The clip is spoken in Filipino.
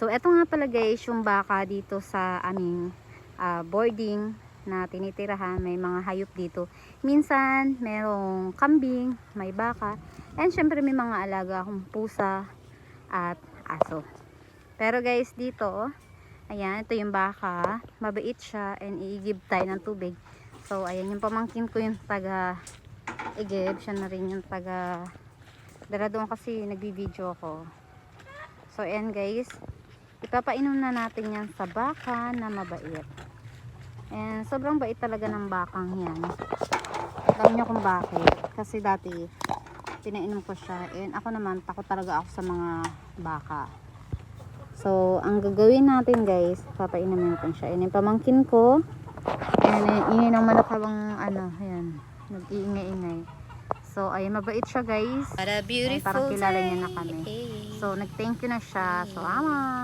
So eto nga pala guys yung baka dito sa aming boarding na tinitirahan. May mga hayop dito. Minsan merong kambing, may baka, and syempre may mga alaga akong pusa at aso. Pero guys dito, ayan, ito yung baka. Mabait siya and i-give tayo ng tubig. So ayan yung pamangkin ko yung taga i-give. Siya na rin yung taga dala doon kasi nagbi-video ako. So ayan guys, ipapainom na natin yan sa baka na mabait. And sobrang bait talaga ng bakang yan. Alam nyo kung bakit. Kasi dati pinainom ko siya. And ako naman, takot talaga ako sa mga baka. So ang gagawin natin guys, papainom natin siya. Ayan yung pamangkin ko. Ayan, ingay ng manok habang ayan, nag-iingay-ingay. So ayan, mabait siya guys. What a beautiful parang kilala niya na kami. day. So nag-thank you na siya. So ama.